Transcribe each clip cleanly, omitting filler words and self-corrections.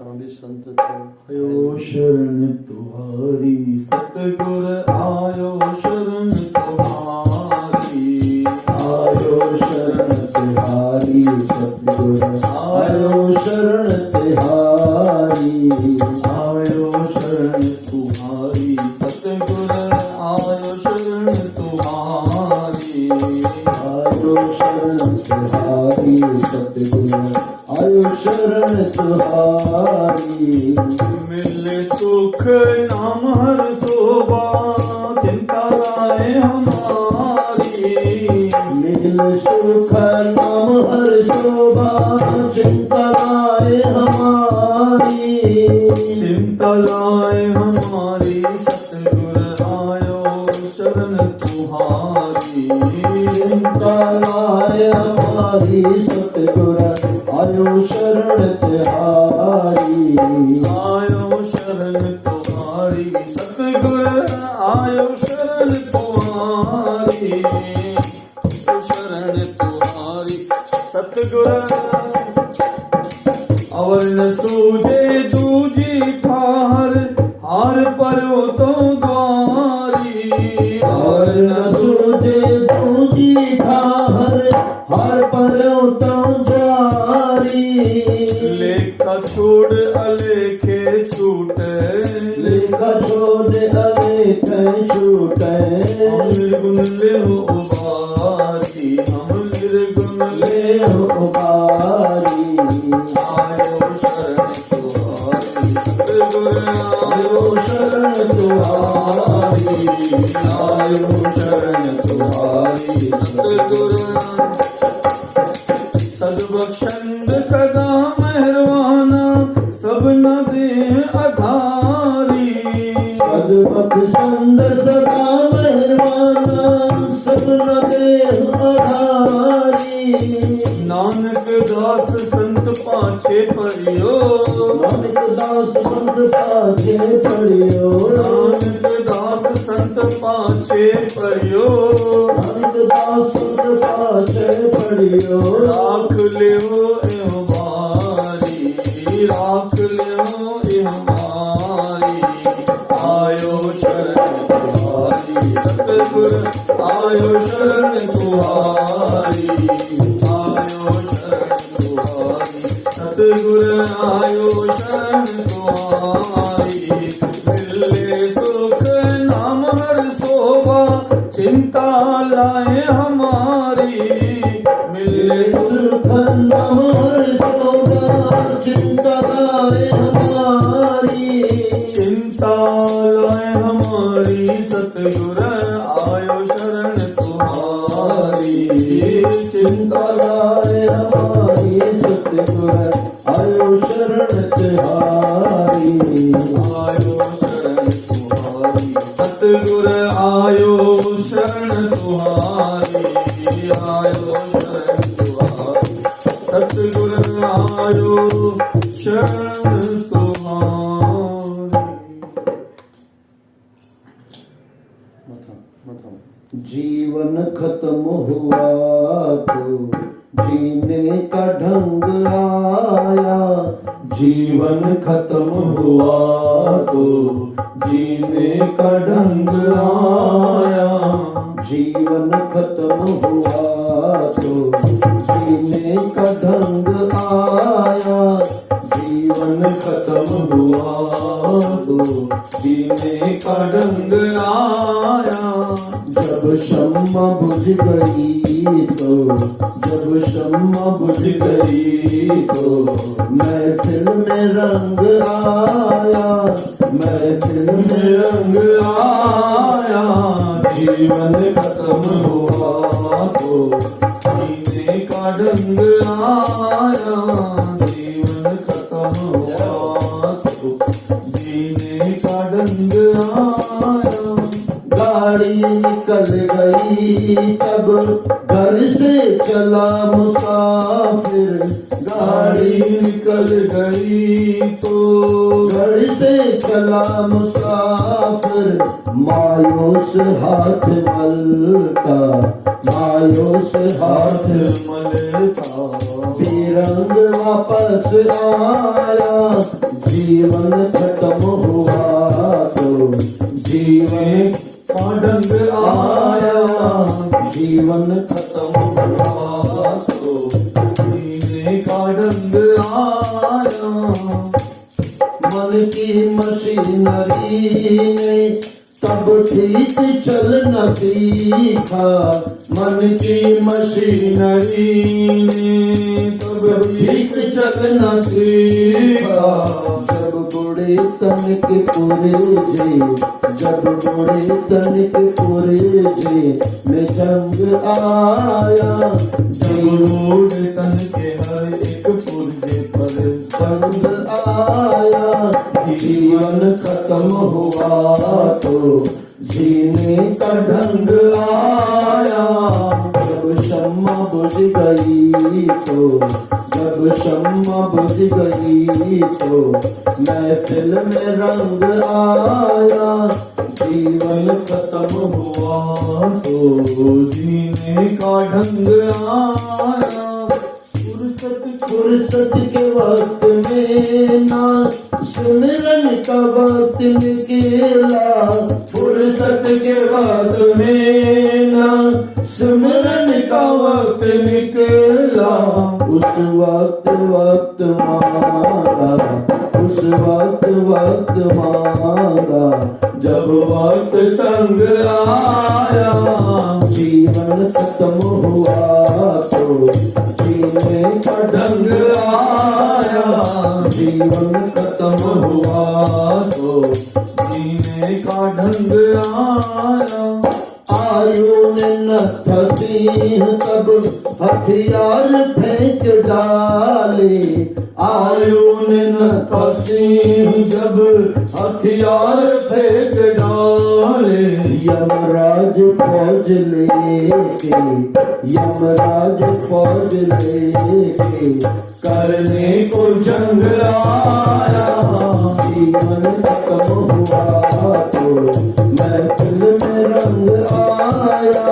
सामने संत थे। आयो शरण तुम्हारी सतगुर आयो शरण तुम्हारी, आयो शरण तिहारी सतगुर आयो शरण तिहारी, आयो शरण तुम्हारी सतगुर आयो शरण तुम्हारी, आयो शरण तिहारी सतगुर आयो शरण तुम्हारी। मिले सुख नाम हर शोभा चिंता लाए हमारी, मिले सुख नाम हर शोभा चिंता लाए हमारी, चिंता लाए हमारी सतगुर आयो शरण तुम्हारी, चिंता लाए हमारी सतगुर आयो शरण तिहारी, आयो शरण तुम्हारी सतगुर आयो शरण तुम्हारी, शरण तुम्हारी सतगुर। और न सूझे दूजी ठार हार परो तो द्वारी, और न सूझे दूजी ठार हार परो तो द्वारी, लेखा छोड़ अलेखे छूटे, लेखा छोड़ अलेखे छूटे, हम निर्गुण ले हो उबारी, हम निर्गुण ले हो उबारी, आयो शरण तुम्हारी सतगुर आयो शरण तुम्हारी, आयो शरण तुम्हारी सतगुर। सदबख्शंद सदा मेहरबाना सब न दे आधारी, सदबख्शंद सदा मेहरबाना सब न दे आधारी, नानक दास संत पाछे परियो, नानक दास संत पाछे परियो, नानक दास संत पाछे परियो, नानक दास संत पाछे परियो, राख लियो एहो बारी, राख लियो एहो बारी, आयो शरण तुम्हारी सतगुर आयो शरण तुम्हारी, आयो शरण तुम्हारी सतगुर आयो शरण तुम्हारी, मिले सुख नाम हर शोभा चिंता लाए हमारी, मिले सुख नाम हर शोभा चिंता लाए हमारी, चिंता लाए हमारी सतगुर आयो शरण तुम्हारी, चिंता लाए हमारी सतगुर आयो शरण तुम्हारी, आयो शरण तुम्हारी सतगुर आयो शरण तुम्हारी, आयो शरण तुम्हारी सतगुर आयो शरण तुम्हारी। जीवन खत्म हुआ तो जीने का ढंग आया, जीवन खत्म हुआ तो जीने का ढंग आया, जीवन खत्म हुआ तो जीने का ढंग आया, जीवन खत्म हुआ तो जीने का ढंग आया, जब शम्मा बुझ गई तो, जब शम्मा बुझ गई तो महफिल में रंग आया, महफिल में रंग आया, जीवन खत्म हुआ तो जीने का ढंग आया, जीवन खत्म हुआ तो जीने का ढंग आया, गाड़ी निकल गई तब घर से चला मुसाफिर, गाड़ी निकल गई तो घर से चला मुसाफिर, मायूस हाथ मलता, मायूस हाथ मलता। बेरंग वापस आया, जीवन खत्म हुआ तो जीवन का ढंग आया, जीवन खत्म हुआ तो जीने का ढंग आया। मन की मशीनरी ने तब ठीक चलना सीखा, मन की मशीनरी ने तब ठीक चलना सीखा। जब बूढ़े तन के पुरजे, जब बूढ़े तन के पुरजे में जंग आया, जब बूढ़े तन के हर एक पुर्जे पर जंग आया, जीवन खत्म हुआ तो जीने का ढंग आया। जब शम्मा बुझ गई तो, जब शम्मा बुझ गई तो महफिल में रंग आया, जीवन खत्म हुआ तो जीने का ढंग आया। फुर्सत के वक्त में ना सिमरन का वक्त निकला, फुर्सत के वक्त में ना सिमरन का वक्त निकला। उस वक्त वक्त मांगा, उस वक्त वक्त मांगा, जब वक्त तंग आया, जीवन खत्म हुआ तो जीने का ढंग आया, जीवन खत्म हुआ तो जीने का ढंग आया। आयु ने न फसीह तब हथियार फेंक डाले, आयु ने न फसीह जब हथियार फेंक डाले। यमराज फौज लेके, यमराज फौज लेके करने को जंग आया, जीवन खत्म हुआ तो महफिल में रंग आया,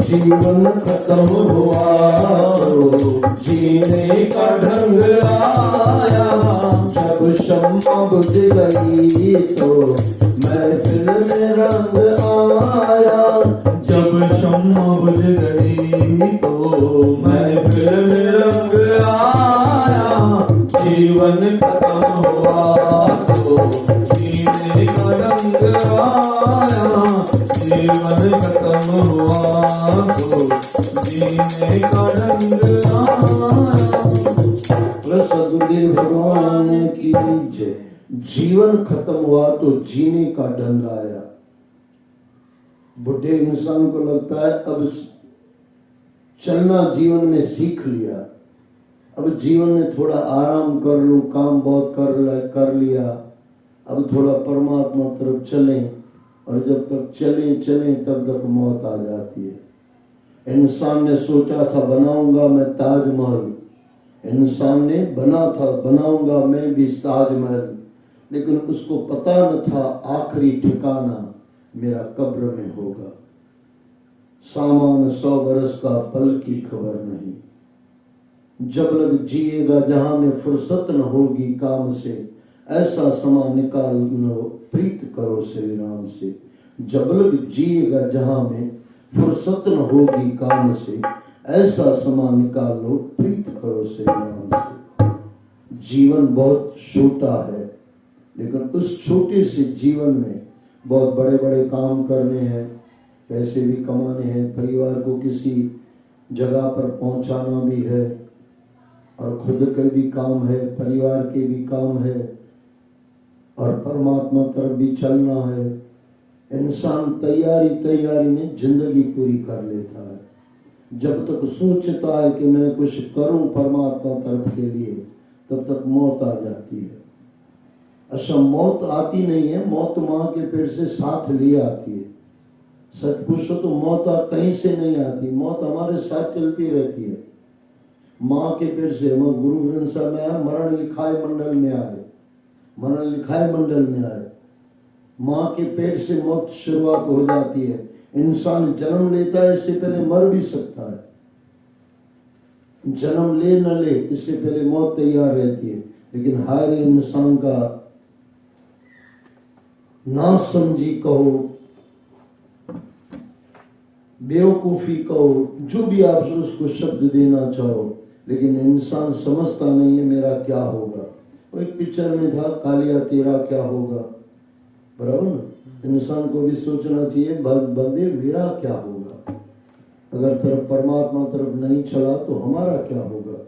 जीवन खत्म हुआ तो जीने का ढंग आया। जब शम्मा बुझ गई तो महफिल में रंग आया, जब शम्मा बुझ गई तो महफिल में रंग आया, जीवन खत्म हुआ तो जीने का ढंग आया, जीवन खत्म हुआ तो जीने का ढंग आया। सदगुरुदेव भगवान की जय। जीवन खत्म हुआ तो जीने का ढंग आया। बुढ़े इंसान को लगता है अब चलना जीवन में सीख लिया, अब जीवन में थोड़ा आराम कर लूं, काम बहुत कर लिया, अब थोड़ा परमात्मा तरफ चलें, और जब तक चलें तब तक मौत आ जाती है। इंसान ने सोचा था बनाऊंगा मैं ताजमहल, इंसान ने बनाऊंगा मैं भी ताजमहल, लेकिन उसको पता न था आखिरी ठिकाना मेरा कब्र में होगा। सामान 100 बरस का पल की खबर नहीं, जब लग जिएगा जहां में फुर्सत न होगी काम से, ऐसा समा निकाल लो प्रीत करो श्री राम से। जब लग जिएगा जहां में फुर्सत न होगी काम से, ऐसा समा निकाल लो प्रीत करो श्री राम से। जीवन बहुत छोटा है, लेकिन उस छोटे से जीवन में बहुत बड़े बड़े काम करने हैं, पैसे भी कमाने हैं, परिवार को किसी जगह पर पहुंचाना भी है, और खुद के भी काम है, परिवार के भी काम है, और परमात्मा तरफ भी चलना है। इंसान तैयारी में जिंदगी पूरी कर लेता है। जब तक सोचता है कि मैं कुछ करूं परमात्मा तरफ के लिए, तब तक मौत आ जाती है। अच्छा, मौत आती नहीं है, मौत माँ के पेट से साथ लिए आती है। सच पूछो तो मौत कहीं से नहीं आती, मौत हमारे साथ चलती रहती है। माँ के पेट से गुरु ग्रंथ साहब में आया, मरण लिखाए मंडल में आए, मरण लिखाए मंडल में आए। माँ के पेट से मौत शुरुआत हो जाती है। इंसान जन्म लेता है, इससे पहले मर भी सकता है। जन्म ले न ले, इससे पहले मौत तैयार रहती है। लेकिन हर इंसान का ना समझी कहो, बेवकूफी कहो, जो भी आप उसको शब्द देना चाहो, लेकिन इंसान समझता नहीं है मेरा क्या होगा। वो एक पिक्चर में था, कालिया तेरा क्या होगा, बराबर ना। इंसान को भी सोचना चाहिए बंदे मेरा क्या होगा। अगर तरफ परमात्मा तरफ नहीं चला तो हमारा क्या होगा।